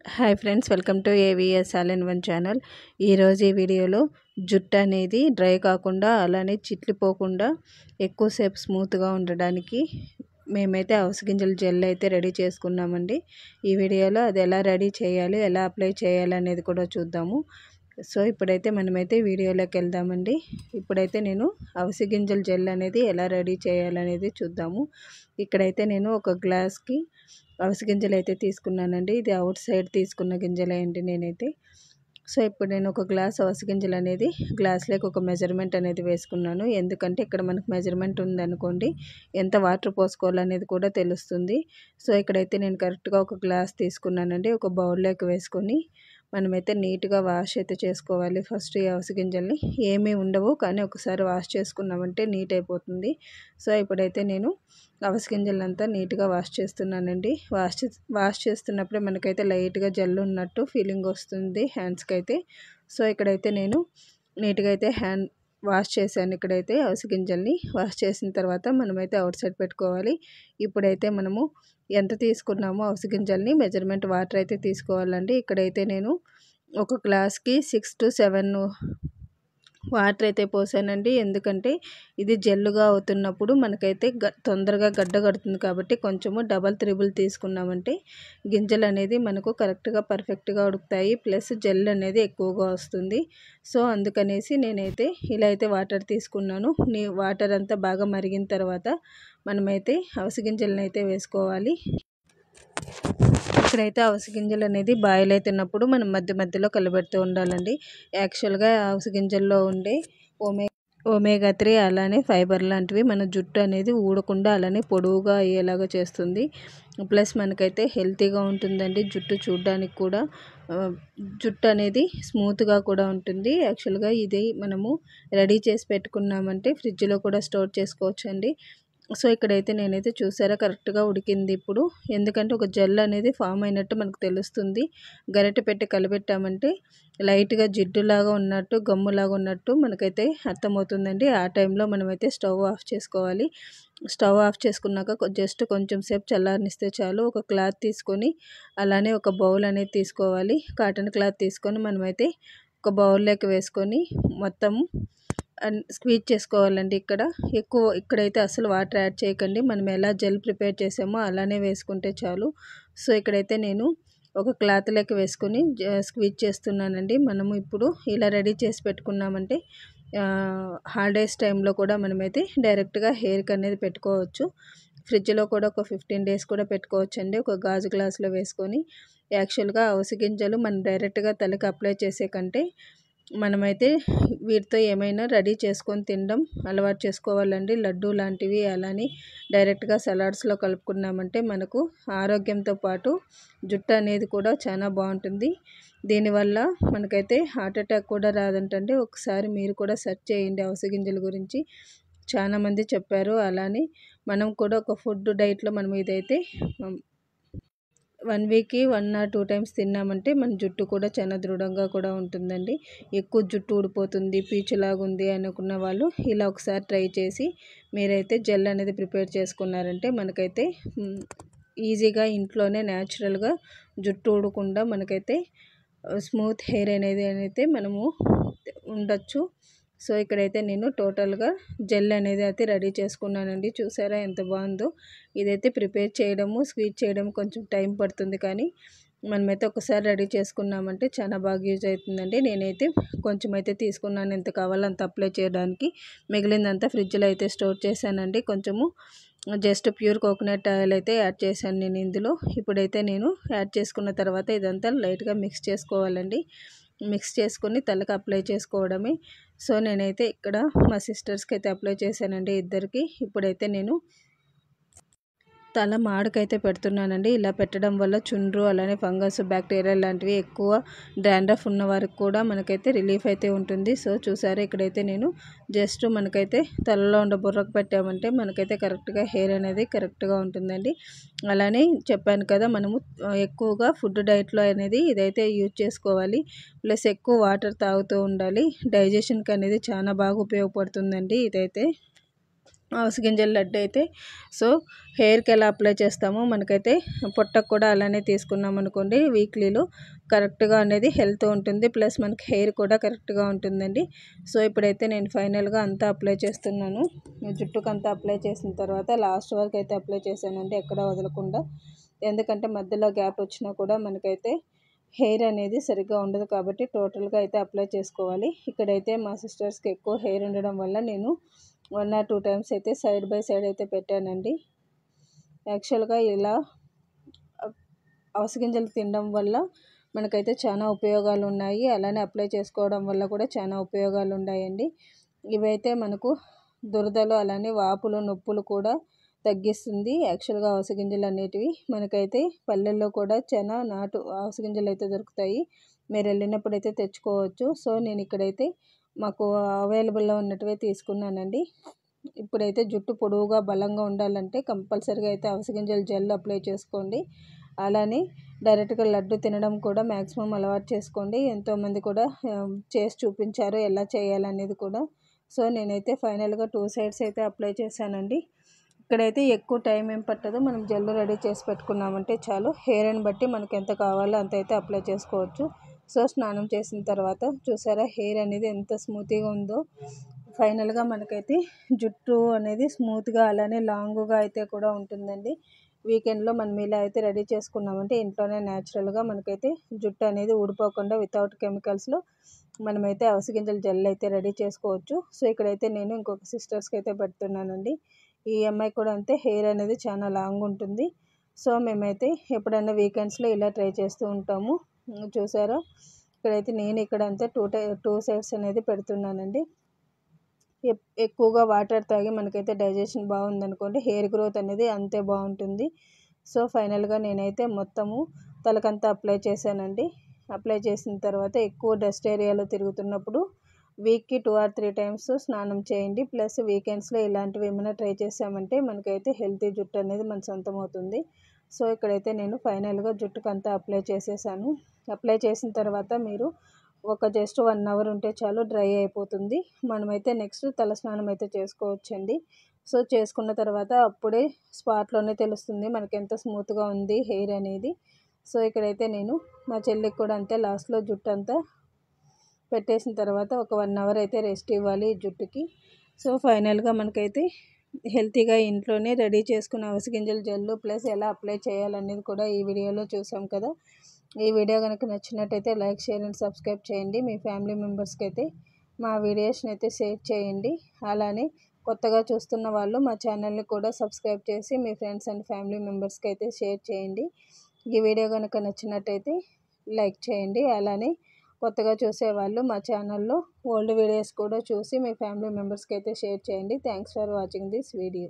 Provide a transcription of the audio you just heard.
Hi friends, welcome to AVS all in one channel. ఈరోజు ఈ వీడియోలో జుట్టు అనేది డ్రై కాకుండా అలానే చిట్లిపోకుండా ఎక్కువసేపు స్మూత్గా ఉండడానికి మేమైతే అవిసె గింజల జెల్ అయితే రెడీ చేసుకున్నామండి. ఈ వీడియోలో అది ఎలా రెడీ చేయాలి, ఎలా అప్లై చేయాలి అనేది కూడా చూద్దాము. సో ఇప్పుడైతే మనమైతే వీడియోలోకి వెళ్దామండి. ఇప్పుడైతే నేను అవిసె గింజల జెల్ అనేది ఎలా రెడీ చేయాలనేది చూద్దాము. ఇక్కడైతే నేను ఒక గ్లాస్కి అవిసె గింజలు అయితే తీసుకున్నానండి. ఇది అవుట్ సైడ్ తీసుకున్న గింజలే అండి నేనైతే. సో ఇప్పుడు నేను ఒక గ్లాస్ అవిసె గింజలు అనేది గ్లాస్లోకి ఒక మెజర్మెంట్ అనేది వేసుకున్నాను. ఎందుకంటే ఇక్కడ మనకు మెజర్మెంట్ ఉందనుకోండి, ఎంత వాటర్ పోసుకోవాలనేది కూడా తెలుస్తుంది. సో ఇక్కడైతే నేను కరెక్ట్గా ఒక గ్లాస్ తీసుకున్నానండి. ఒక బౌల్లోకి వేసుకొని మనమైతే నీట్గా వాష్ అయితే చేసుకోవాలి. ఫస్ట్ ఈ అవిసె గింజల్ని ఏమీ ఉండవు, కానీ ఒకసారి వాష్ చేసుకున్నామంటే నీట్ అయిపోతుంది. సో ఇప్పుడైతే నేను అవిసె గింజలంతా నీట్గా వాష్ చేస్తున్నానండి. వాష్ చేస్తున్నప్పుడే మనకైతే లైట్గా జెల్ ఉన్నట్టు ఫీలింగ్ వస్తుంది హ్యాండ్స్కి అయితే. సో ఇక్కడైతే నేను నీట్గా అయితే వాష్ చేశాను. ఇక్కడైతే అవిసె గింజల్ని వాష్ చేసిన తర్వాత మనమైతే అవుట్ సైడ్ పెట్టుకోవాలి. ఇప్పుడైతే మనము ఎంత తీసుకున్నామో అవిసె గింజల్ని మెజర్మెంట్ వాటర్ అయితే తీసుకోవాలండి. ఇక్కడైతే నేను ఒక గ్లాస్కి 6 to 7 వాటర్ అయితే పోసానండి. ఎందుకంటే ఇది జెల్లుగా అవుతున్నప్పుడు మనకైతే తొందరగా గడ్డ కడుతుంది కాబట్టి కొంచెము డబల్ త్రిబుల్ తీసుకున్నామంటే గింజలు అనేది మనకు కరెక్ట్గా పర్ఫెక్ట్గా ఉడుకుతాయి, ప్లస్ జెల్ అనేది ఎక్కువగా వస్తుంది. సో అందుకనేసి నేనైతే ఇలా అయితే వాటర్ తీసుకున్నాను. వాటర్ అంతా బాగా మరిగిన తర్వాత మనమైతే అవిసె గింజలను అయితే వేసుకోవాలి. ఇక్కడైతే అవిసె గింజలు అనేది బాయిల్ అవుతున్నప్పుడు మనం మధ్య మధ్యలో కలబెడుతూ ఉండాలండి. యాక్చువల్గా అవిసె గింజల్లో ఉండే ఒమేగా 3 అలానే ఫైబర్ లాంటివి మన జుట్టు అనేది ఊడకుండా అలానే పొడవుగా అయ్యేలాగా చేస్తుంది. ప్లస్ మనకైతే హెల్తీగా ఉంటుందండి. జుట్టు చూడడానికి కూడా జుట్టు అనేది స్మూత్గా కూడా ఉంటుంది. యాక్చువల్గా ఇది మనము రెడీ చేసి పెట్టుకున్నామంటే ఫ్రిడ్జ్లో కూడా స్టోర్ చేసుకోవచ్చండి. సో ఇక్కడైతే నేనైతే చూసారా కరెక్ట్గా ఉడికింది ఇప్పుడు. ఎందుకంటే ఒక జెల్ అనేది ఫామ్ అయినట్టు మనకు తెలుస్తుంది. గరిటె పెట్టి కలిపెట్టామంటే లైట్గా జిడ్డులాగా ఉన్నట్టు, గమ్ములాగా ఉన్నట్టు మనకైతే అర్థమవుతుందండి. ఆ టైంలో మనమైతే స్టవ్ ఆఫ్ చేసుకోవాలి. స్టవ్ ఆఫ్ చేసుకున్నాక జస్ట్ కొంచెం సేపు చల్లారనిస్తే చాలు. ఒక క్లాత్ తీసుకొని అలానే ఒక బౌల్ అనేది తీసుకోవాలి. కాటన్ క్లాత్ తీసుకొని మనమైతే ఒక బౌల్లోకి వేసుకొని మొత్తం స్క్వీజ్ చేసుకోవాలండి. ఇక్కడైతే అసలు వాటర్ యాడ్ చేయకండి. మనం ఎలా జెల్ ప్రిపేర్ చేసామో అలానే వేసుకుంటే చాలు. సో ఇక్కడైతే నేను ఒక క్లాత్లోకి వేసుకొని స్క్వీజ్ చేస్తున్నానండి. మనము ఇప్పుడు ఇలా రెడీ చేసి పెట్టుకున్నామంటే హాలిడేస్ టైంలో కూడా మనమైతే డైరెక్ట్గా హెయిర్కి అనేది పెట్టుకోవచ్చు. ఫ్రిడ్జ్లో కూడా ఒక 15 days కూడా పెట్టుకోవచ్చు అండి. ఒక గాజు గ్లాసులో వేసుకొని యాక్చువల్గా అవిసె గింజలు మనం డైరెక్ట్గా తలకి అప్లై చేసే కంటే మనమైతే వీటితో ఏమైనా రెడీ చేసుకొని తినడం అలవాటు చేసుకోవాలండి. లడ్డు లాంటివి అలానే డైరెక్ట్గా సలాడ్స్లో కలుపుకున్నామంటే మనకు ఆరోగ్యంతో పాటు జుట్టు అనేది కూడా చాలా బాగుంటుంది. దీనివల్ల మనకైతే హార్ట్ అటాక్ కూడా రాదంటండి. ఒకసారి మీరు కూడా సెర్చ్ చేయండి అవిసె గింజల గురించి, చాలామంది చెప్పారు. అలానే మనం కూడా ఒక ఫుడ్ డైట్లో మనం ఇదైతే 1 weekకి 1 or 2 times తిన్నామంటే మన జుట్టు కూడా చాలా దృఢంగా కూడా ఉంటుందండి. ఎక్కువ జుట్టు ఊడిపోతుంది, పీచులాగా ఉంది అనుకున్న వాళ్ళు ఇలా ఒకసారి ట్రై చేసి మీరైతే జెల్ అనేది ప్రిపేర్ చేసుకున్నారంటే మనకైతే ఈజీగా ఇంట్లోనే న్యాచురల్గా జుట్టు ఊడకుండా మనకైతే స్మూత్ హెయిర్ అనేది మనము ఉండొచ్చు. సో ఇక్కడైతే నేను టోటల్గా జెల్ అనేది అయితే రెడీ చేసుకున్నానండి. చూసారా ఎంత బాగుందో. ఇదైతే ప్రిపేర్ చేయడము, స్క్వీజ్ చేయడం కొంచెం టైం పడుతుంది, కానీ మనమైతే ఒకసారి రెడీ చేసుకున్నామంటే చాలా బాగా యూజ్ అవుతుందండి. నేనైతే కొంచెం అయితే తీసుకున్నాను, ఎంత కావాలో అంత అప్లై చేయడానికి. మిగిలిందంతా ఫ్రిడ్జ్లో అయితే స్టోర్ చేశానండి. కొంచెము జస్ట్ ప్యూర్ కోకోనట్ ఆయిల్ అయితే యాడ్ చేశాను నేను ఇందులో. ఇప్పుడైతే నేను యాడ్ చేసుకున్న తర్వాత ఇదంతా లైట్గా మిక్స్ చేసుకోవాలండి. మిక్స్ చేసుకొని తలకు అప్లై చేసుకోవడమే. సో నేనైతే ఇక్కడ మా సిస్టర్స్కి అయితే అప్లై చేశానండి, ఇద్దరికి. ఇప్పుడైతే నేను తల మాడుకైతే పెడుతున్నానండి. ఇలా పెట్టడం వల్ల చుండ్రు అలానే ఫంగస్, బ్యాక్టీరియా లాంటివి ఎక్కువ డాండ్రఫ్ ఉన్న వారికి కూడా మనకైతే రిలీఫ్ అయితే ఉంటుంది. సో చూసారా ఇక్కడైతే నేను జస్ట్ మనకైతే తలలో ఉండే బుర్రకు పెట్టామంటే మనకైతే కరెక్ట్గా హెయిర్ అనేది కరెక్ట్గా ఉంటుందండి. అలానే చెప్పాను కదా, మనము ఎక్కువగా ఫుడ్ డైట్లో అనేది ఇదైతే యూజ్ చేసుకోవాలి. ప్లస్ ఎక్కువ వాటర్ తాగుతూ ఉండాలి. డైజెషన్కి అనేది చాలా బాగా ఉపయోగపడుతుందండి ఇదైతే. అవిసె గింజల లడ్డు అయితే. సో హెయిర్కి ఎలా అప్లై చేస్తామో మనకైతే పొట్టకు కూడా అలానే తీసుకున్నాం అనుకోండి, వీక్లీలో కరెక్ట్గా అనేది హెల్త్ ఉంటుంది, ప్లస్ మనకి హెయిర్ కూడా కరెక్ట్గా ఉంటుందండి. సో ఇప్పుడైతే నేను ఫైనల్గా అంతా అప్లై చేస్తున్నాను. జుట్టుకు అంతా అప్లై చేసిన తర్వాత లాస్ట్ వరకు అయితే అప్లై చేశానండి, ఎక్కడ వదలకుండా. ఎందుకంటే మధ్యలో గ్యాప్ వచ్చినా కూడా మనకైతే హెయిర్ అనేది సరిగ్గా ఉండదు కాబట్టి టోటల్గా అయితే అప్లై చేసుకోవాలి. ఇక్కడైతే మా సిస్టర్స్కి ఎక్కువ హెయిర్ ఉండడం వల్ల నేను 1 or 2 టైమ్స్ అయితే సైడ్ బై సైడ్ అయితే పెట్టానండి. యాక్చువల్గా ఇలా అవిసె గింజలు తినడం వల్ల మనకైతే చాలా ఉపయోగాలు ఉన్నాయి, అలానే అప్లై చేసుకోవడం వల్ల కూడా చాలా ఉపయోగాలు ఉన్నాయండి. ఇవైతే మనకు దురదలు అలానే వాపులు నొప్పులు కూడా తగ్గిస్తుంది. యాక్చువల్గా అవిసె గింజలు అనేటివి మనకైతే పల్లెల్లో కూడా చాలా నాటు అవిసె గింజలు అయితే దొరుకుతాయి, మీరు వెళ్ళినప్పుడు అయితే తెచ్చుకోవచ్చు. సో నేను ఇక్కడైతే మాకు అవైలబుల్లో ఉన్నటివే తీసుకున్నానండి. ఇప్పుడైతే జుట్టు పొడవుగా బలంగా ఉండాలంటే కంపల్సరీగా అయితే అవిసె గింజల జెల్ అప్లై చేసుకోండి. అలానే డైరెక్ట్గా లడ్డు తినడం కూడా మ్యాక్సిమం అలవాటు చేసుకోండి. ఎంతోమంది కూడా చేసి చూపించారు ఎలా చేయాలనేది కూడా. సో నేనైతే ఫైనల్గా 2 సైడ్స్ అయితే అప్లై చేశానండి. ఇక్కడైతే ఎక్కువ టైం ఏం పట్టదు, మనం జెల్ రెడీ చేసి పెట్టుకున్నామంటే చాలు. హెయిర్ని బట్టి మనకి ఎంత కావాలో అంత అయితే అప్లై చేసుకోవచ్చు. సో స్నానం చేసిన తర్వాత చూసారా హెయిర్ అనేది ఎంత స్మూత్గా ఉందో. ఫైనల్గా మనకైతే జుట్టు అనేది స్మూత్గా అలానే లాంగ్గా అయితే కూడా ఉంటుందండి. వీకెండ్లో మనం ఇలా అయితే రెడీ చేసుకున్నామంటే ఇంట్లోనే న్యాచురల్గా మనకైతే జుట్టు అనేది ఊడిపోకుండా వితౌట్ కెమికల్స్లో మనమైతే అవిసె గింజల జెల్ అయితే రెడీ చేసుకోవచ్చు. సో ఇక్కడైతే నేను ఇంకొక సిస్టర్స్కి అయితే పెడుతున్నానండి. ఈ అమ్మాయి కూడా అంతే, హెయిర్ అనేది చాలా లాంగ్ ఉంటుంది. సో మేమైతే ఎప్పుడైనా వీకెండ్స్లో ఇలా ట్రై చేస్తూ ఉంటాము. చూసారా ఇక్కడైతే నేను ఇక్కడ అంతే 2 సైడ్స్ అనేది పెడుతున్నానండి. ఎక్కువగా వాటర్ తాగి మనకైతే డైజెషన్ బాగుందనుకోండి, హెయిర్ గ్రోత్ అనేది అంతే బాగుంటుంది. సో ఫైనల్గా నేనైతే మొత్తము తలకంతా అప్లై చేశానండి. అప్లై చేసిన తర్వాత ఎక్కువ డస్ట్ ఏరియాలో తిరుగుతున్నప్పుడు వీక్కి 2 or 3 టైమ్స్ స్నానం చేయండి. ప్లస్ వీకెండ్స్లో ఇలాంటివి ఏమైనా ట్రై చేసామంటే మనకైతే హెల్తీ జుట్టు అనేది మన సొంతం అవుతుంది. సో ఇక్కడైతే నేను ఫైనల్గా జుట్టుకు అంతా అప్లై చేసేసాను. అప్లై చేసిన తర్వాత మీరు ఒక జస్ట్ 1 అవర్ ఉంటే చాలు, డ్రై అయిపోతుంది. మనమైతే నెక్స్ట్ తలస్నానం అయితే చేసుకోవచ్చండి. సో చేసుకున్న తర్వాత అప్పుడే స్పాట్లోనే తెలుస్తుంది మనకి ఎంత స్మూత్గా ఉంది హెయిర్ అనేది. సో ఇక్కడైతే నేను మా చెల్లికి కూడా అంతే లాస్ట్లో జుట్టు అంతా పెట్టేసిన తర్వాత ఒక 1 అవర్ అయితే రెస్ట్ ఇవ్వాలి జుట్టుకి. సో ఫైనల్గా మనకైతే హెల్తీగా ఇంట్లోనే రెడీ చేసుకున్న అవిసె గింజల జెల్లు ప్లస్ ఎలా అప్లై చేయాలనేది కూడా ఈ వీడియోలో చూసాం కదా. ఈ వీడియో కనుక నచ్చినట్టయితే లైక్, షేర్ అండ్ సబ్స్క్రైబ్ చేయండి. మీ ఫ్యామిలీ మెంబర్స్కి అయితే మా వీడియోస్ని అయితే షేర్ చేయండి. అలానే కొత్తగా చూస్తున్న వాళ్ళు మా ఛానల్ని కూడా సబ్స్క్రైబ్ చేసి మీ ఫ్రెండ్స్ అండ్ ఫ్యామిలీ మెంబర్స్కి అయితే షేర్ చేయండి. ఈ వీడియో కనుక నచ్చినట్టయితే లైక్ చేయండి. అలానే కొత్తగా చూసేవాళ్ళు మా ఛానల్లో ఓల్డ్ వీడియోస్ కూడా చూసి మీ ఫ్యామిలీ మెంబర్స్కి అయితే షేర్ చేయండి. Thanks for watching this video.